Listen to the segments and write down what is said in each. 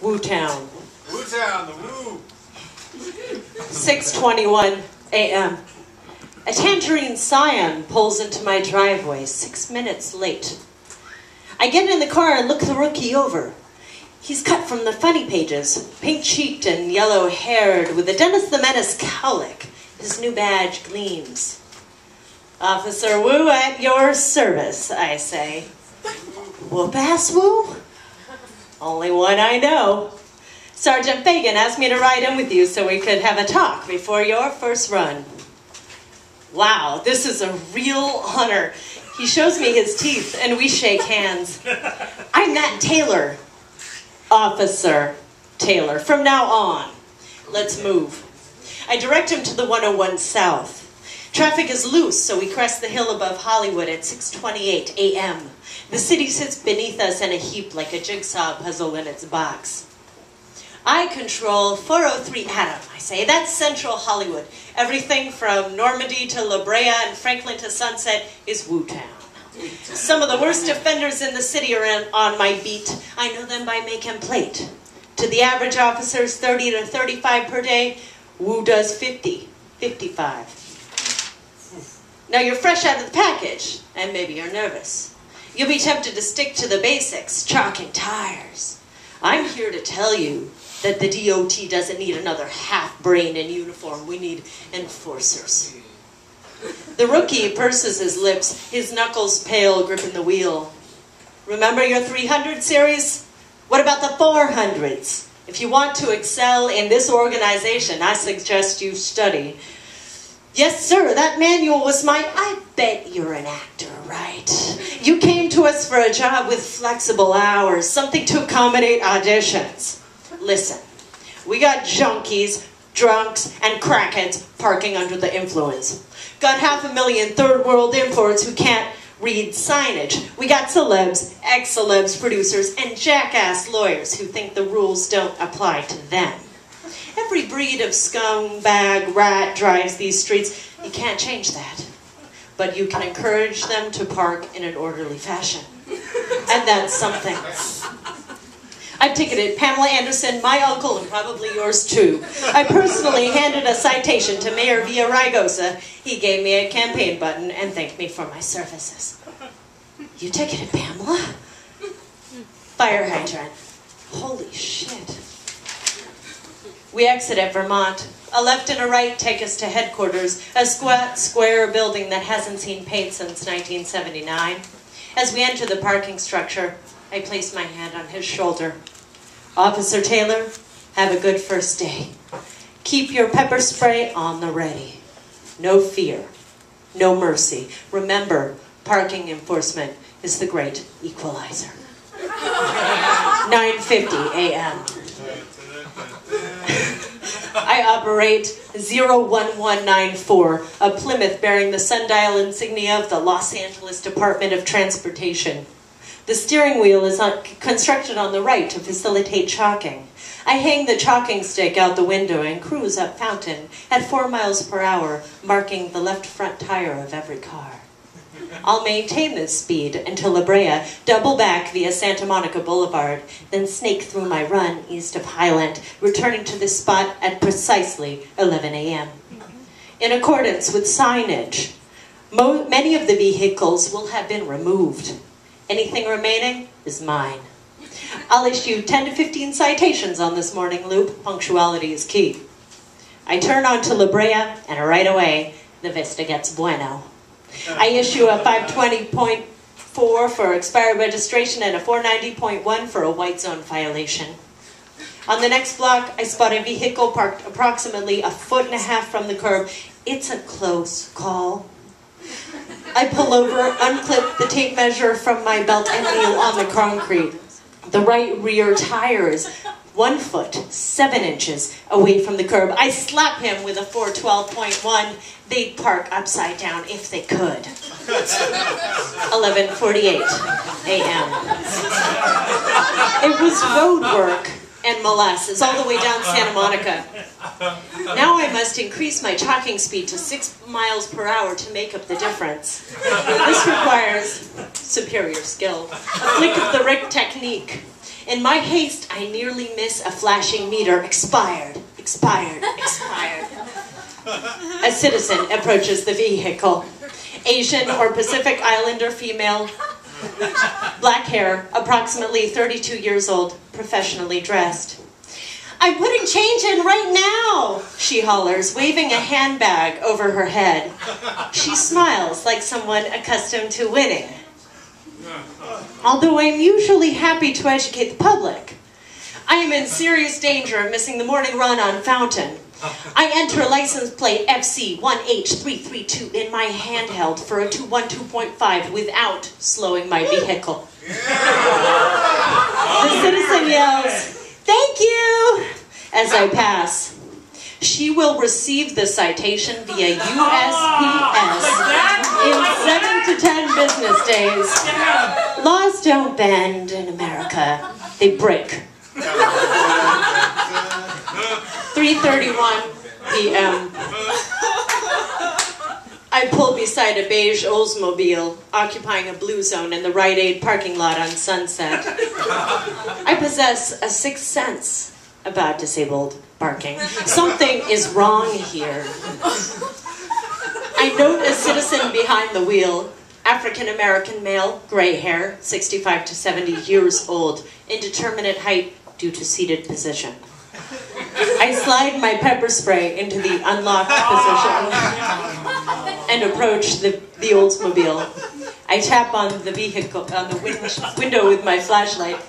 Woo-town. Woo-town, the woo. 6:21 a.m. A tangerine scion pulls into my driveway 6 minutes late. I get in the car and look the rookie over. He's cut from the funny pages, pink-cheeked and yellow-haired, with a Dennis the Menace cowlick. His new badge gleams. "Officer Wu at your service," I say. "Whoop-ass Wu? Only one I know. Sergeant Fagan asked me to ride in with you so we could have a talk before your first run." Wow, this is a real honor. He shows me his teeth and we shake hands. "I'm Matt Taylor." "Officer Taylor, from now on. Let's move." I direct him to the 101 South. Traffic is loose, so we crest the hill above Hollywood at 6:28 a.m. The city sits beneath us in a heap like a jigsaw puzzle in its box. "I control 403 Adam," I say. "That's Central Hollywood. Everything from Normandy to La Brea and Franklin to Sunset is Woo-town. Some of the worst offenders in the city are on my beat. I know them by make and plate. To the average officers, 30 to 35 per day. Woo does 50, 55. Now you're fresh out of the package, and maybe you're nervous. You'll be tempted to stick to the basics, chalking tires. I'm here to tell you that the DOT doesn't need another half-brain in uniform. We need enforcers. The rookie purses his lips, his knuckles pale, gripping the wheel. "Remember your 300 series? What about the 400s? If you want to excel in this organization, I suggest you study." "Yes, sir, that manual was mine." "I bet you're an actor, right? You came to us for a job with flexible hours, something to accommodate auditions." "Listen, we got junkies, drunks, and crackheads parking under the influence. Got 500,000 third-world imports who can't read signage. We got celebs, ex-celebs, producers, and jackass lawyers who think the rules don't apply to them. Every breed of scumbag rat drives these streets. You can't change that. But you can encourage them to park in an orderly fashion. And that's something. I've ticketed Pamela Anderson, my uncle, and probably yours too. I personally handed a citation to Mayor Villaraigosa. He gave me a campaign button and thanked me for my services." "You ticketed Pamela?" "Fire hydrant." Holy shit. We exit at Vermont. A left and a right take us to headquarters, a squat, square building that hasn't seen paint since 1979. As we enter the parking structure, I place my hand on his shoulder. "Officer Taylor, have a good first day. Keep your pepper spray on the ready. No fear, no mercy. Remember, parking enforcement is the great equalizer." 9:50 a.m. I operate 01194, a Plymouth bearing the sundial insignia of the Los Angeles Department of Transportation. The steering wheel is constructed on the right to facilitate chalking. I hang the chalking stick out the window and cruise up Fountain at 4 miles per hour, marking the left front tire of every car. I'll maintain this speed until La Brea, double back via Santa Monica Boulevard, then snake through my run east of Highland, returning to this spot at precisely 11 a.m. In accordance with signage, many of the vehicles will have been removed. Anything remaining is mine. I'll issue 10 to 15 citations on this morning loop. Punctuality is key. I turn onto La Brea, and right away, the vista gets bueno. I issue a 520.4 for expired registration and a 490.1 for a white zone violation. On the next block, I spot a vehicle parked approximately 1.5 feet from the curb. It's a close call. I pull over, unclip the tape measure from my belt, and kneel on the concrete. The right rear tire is 1 foot, 7 inches away from the curb. I slap him with a 412.1. They'd park upside down if they could. 11:48 a.m. It was road work and molasses all the way down Santa Monica. Now I must increase my chalking speed to 6 miles per hour to make up the difference. This requires superior skill, a flick of the Rick technique. In my haste, I nearly miss a flashing meter. Expired, expired, expired. A citizen approaches the vehicle. Asian or Pacific Islander female, black hair, approximately 32 years old, professionally dressed. "I'm putting change in right now," she hollers, waving a handbag over her head. She smiles like someone accustomed to winning. Although I'm usually happy to educate the public, I am in serious danger of missing the morning run on Fountain. I enter license plate FC1H332 in my handheld for a 212.5 without slowing my vehicle. The citizen yells, "Thank you," as I pass. She will receive the citation via USPS in 7 to 10 business days. Laws don't bend in America, they break. 3:31 p.m. I pull beside a beige Oldsmobile, occupying a blue zone in the Rite Aid parking lot on Sunset. I possess a sixth sense about disabled parking. Something is wrong here. I note a citizen behind the wheel, African-American male, gray hair, 65 to 70 years old, indeterminate height due to seated position. I slide my pepper spray into the unlocked position and approach the Oldsmobile. I tap on the vehicle, on the window with my flashlight.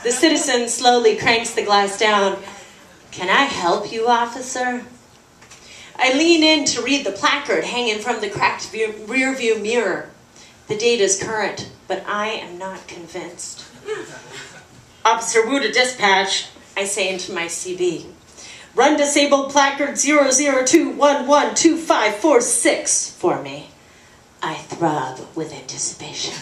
The citizen slowly cranks the glass down. "Can I help you, officer?" I lean in to read the placard hanging from the cracked rear view mirror. The date is current, but I am not convinced. "Officer Wu to dispatch," I say into my CB. "Run disabled placard 002112546 for me." I throb with anticipation.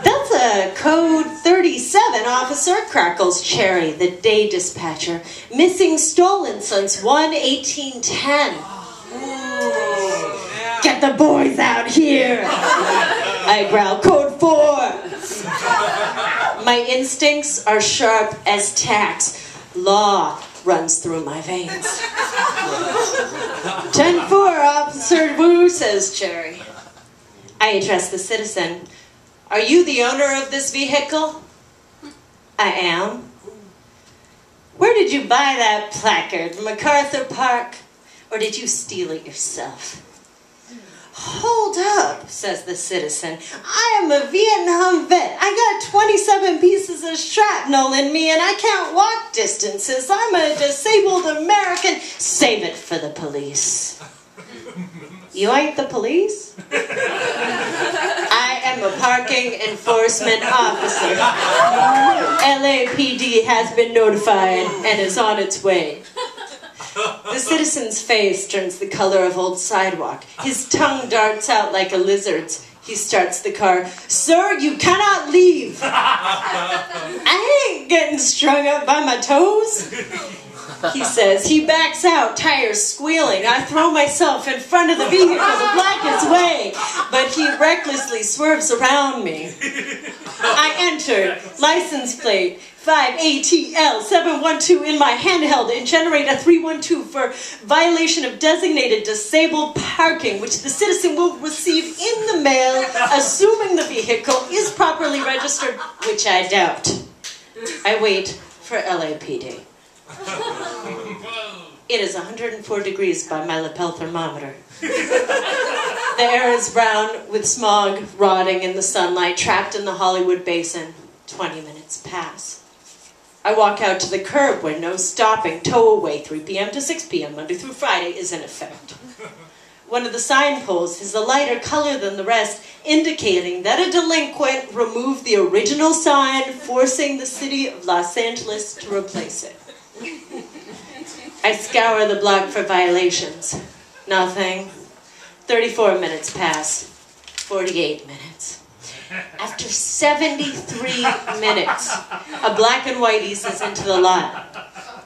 "That's a code 37, officer," crackles Cherry, the day dispatcher. "Missing stolen since 1/18/10. "Get the boys out here," I growl. "Code 4. My instincts are sharp as tacks. Law runs through my veins. 10-4, Officer Wu, says Cherry. I address the citizen. "Are you the owner of this vehicle?" "I am." "Where did you buy that placard? MacArthur Park? Or did you steal it yourself?" "Hold up," says the citizen. "I am a Vietnam vet. I got 27 pieces of shrapnel in me and I can't walk distances. I'm a disabled American." "Save it for the police." "You ain't the police?" "I am a parking enforcement officer. LAPD has been notified and is on its way." The citizen's face turns the color of old sidewalk. His tongue darts out like a lizard's. He starts the car. "Sir, you cannot leave." "I ain't getting strung up by my toes," he says. He backs out, tires squealing. I throw myself in front of the vehicle to block his way, but he recklessly swerves around me. I enter, license plate 5ATL712 in my handheld and generate a 312 for violation of designated disabled parking, which the citizen will receive in the mail, assuming the vehicle is properly registered, which I doubt. I wait for LAPD. It is 104 degrees by my lapel thermometer. The air is brown with smog rotting in the sunlight, trapped in the Hollywood basin. 20 minutes pass. I walk out to the curb where no stopping, tow away 3 p.m. to 6 p.m. Monday through Friday is in effect. One of the sign posts is a lighter color than the rest, indicating that a delinquent removed the original sign, forcing the city of Los Angeles to replace it. I scour the block for violations. Nothing. 34 minutes pass. 48 minutes. After 73 minutes, a black and white eases into the lot.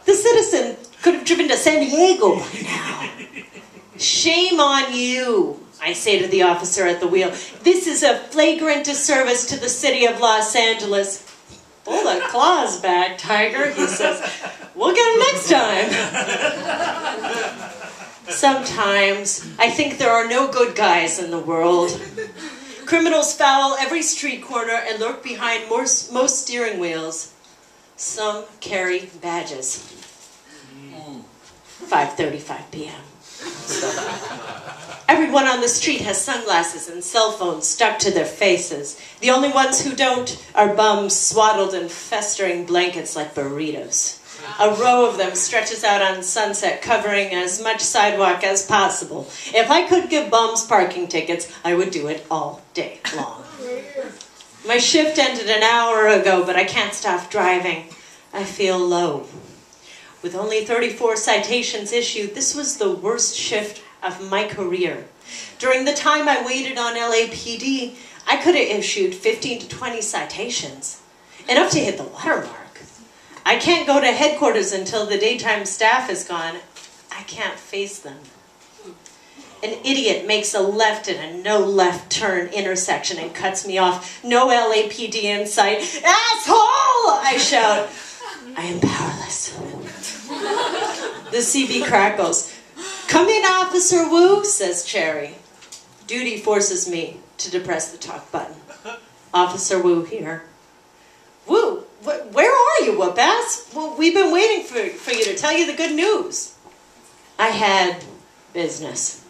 The citizen could have driven to San Diego by now. "Shame on you," I say to the officer at the wheel. This is a flagrant disservice to the city of Los Angeles. Pull the claws back, Tiger, he says. We'll get him next time. Sometimes I think there are no good guys in the world. Criminals foul every street corner and lurk behind most steering wheels. Some carry badges. 5:35 p.m. Everyone on the street has sunglasses and cell phones stuck to their faces. The only ones who don't are bums swaddled in festering blankets like burritos. A row of them stretches out on Sunset, covering as much sidewalk as possible. If I could give bums parking tickets, I would do it all day long. My shift ended an hour ago, but I can't stop driving. I feel low. With only 34 citations issued, this was the worst shift of my career. During the time I waited on LAPD, I could have issued 15 to 20 citations, enough to hit the watermark. I can't go to headquarters until the daytime staff is gone. I can't face them. An idiot makes a left in a no left turn intersection and cuts me off. No LAPD in sight. Asshole! I shout. I am powerless. The CB crackles. Come in, Officer Wu, says Cherry. Duty forces me to depress the talk button. Officer Wu here. Wu, where are you, whoop-ass? Well, we've been waiting for you to tell you the good news. I had business.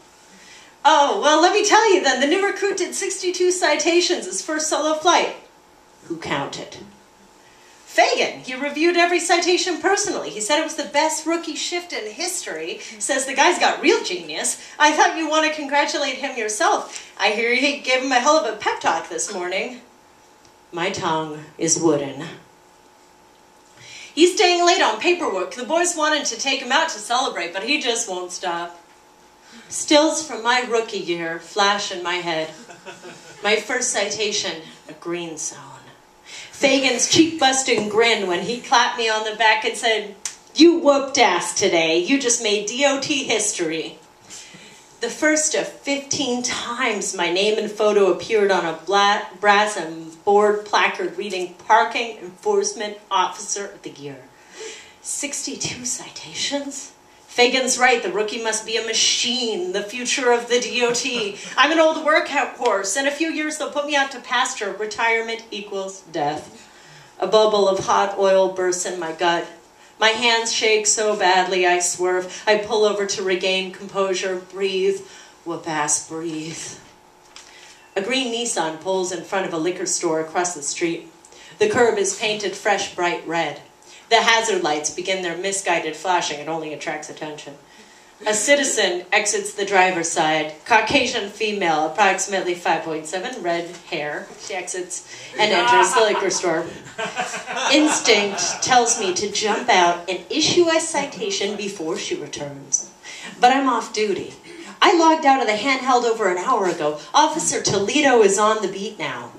Oh, well, let me tell you then. The new recruit did 62 citations, his first solo flight. Who counted? Fagan. He reviewed every citation personally. He said it was the best rookie shift in history. Says the guy's got real genius. I thought you want to congratulate him yourself. I hear he gave him a hell of a pep talk this morning. My tongue is wooden. He's staying late on paperwork. The boys wanted to take him out to celebrate, but he just won't stop. Stills from my rookie year flash in my head. My first citation, a green zone. Fagan's cheek-busting grin when he clapped me on the back and said, "You whooped ass today. You just made DOT history." The first of 15 times my name and photo appeared on a brass and board placard reading Parking Enforcement Officer of the Year. 62 citations? Fagan's right, the rookie must be a machine, the future of the DOT. I'm an old workhorse. In a few years they'll put me out to pasture. Retirement equals death. A bubble of hot oil bursts in my gut. My hands shake so badly I swerve. I pull over to regain composure. Breathe, whoop-ass, breathe. A green Nissan pulls in front of a liquor store across the street. The curb is painted fresh, bright red. The hazard lights begin their misguided flashing. It only attracts attention. A citizen exits the driver's side. Caucasian female, approximately 5'7", red hair. She exits and enters the liquor store. Instinct tells me to jump out and issue a citation before she returns. But I'm off duty. I logged out of the handheld over an hour ago. Officer Toledo is on the beat now.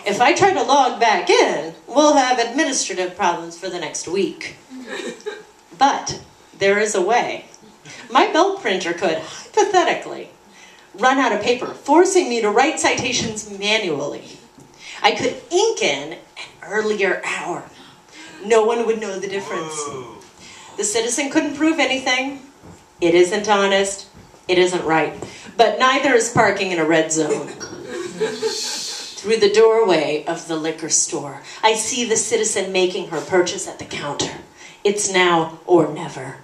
If I try to log back in, we'll have administrative problems for the next week. But there is a way. My belt printer could, hypothetically, run out of paper, forcing me to write citations manually. I could ink in an earlier hour. No one would know the difference. Whoa. The citizen couldn't prove anything. It isn't honest. It isn't right. But neither is parking in a red zone. Through the doorway of the liquor store, I see the citizen making her purchase at the counter. It's now or never.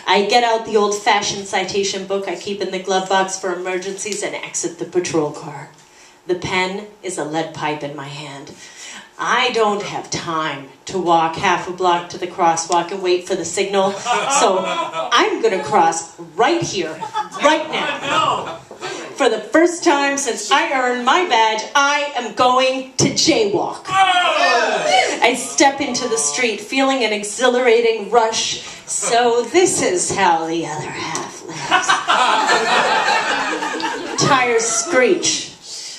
I get out the old-fashioned citation book I keep in the glove box for emergencies and exit the patrol car. The pen is a lead pipe in my hand. I don't have time to walk half a block to the crosswalk and wait for the signal, so I'm going to cross right here, right now. For the first time since I earned my badge, I am going to jaywalk. I step into the street, feeling an exhilarating rush. So this is how the other half lives. Tires screech.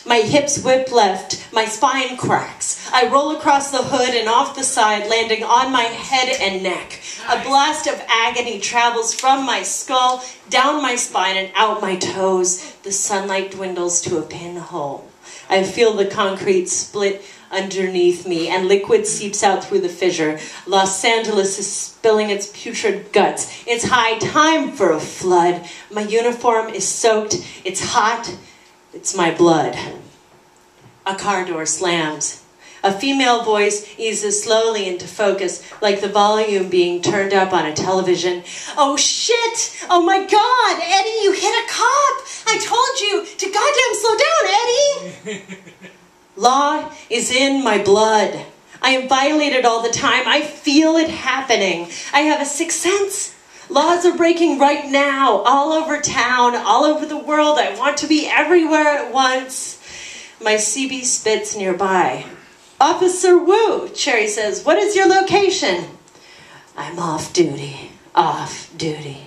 My hips whip left. My spine cracks. I roll across the hood and off the side, landing on my head and neck. A blast of agony travels from my skull, down my spine and out my toes. The sunlight dwindles to a pinhole. I feel the concrete split underneath me, and liquid seeps out through the fissure. Los Angeles is spilling its putrid guts. It's high time for a flood. My uniform is soaked. It's hot. It's my blood. A car door slams. A female voice eases slowly into focus, like the volume being turned up on a television. Oh shit! Oh my God! Eddie, you hit a cop! I told you to goddamn slow down, Eddie! Law is in my blood. I am violated all the time. I feel it happening. I have a sixth sense. Laws are breaking right now, all over town, all over the world. I want to be everywhere at once. My CB spits nearby. Officer Wu, Cherry says, what is your location? I'm off duty. Off duty.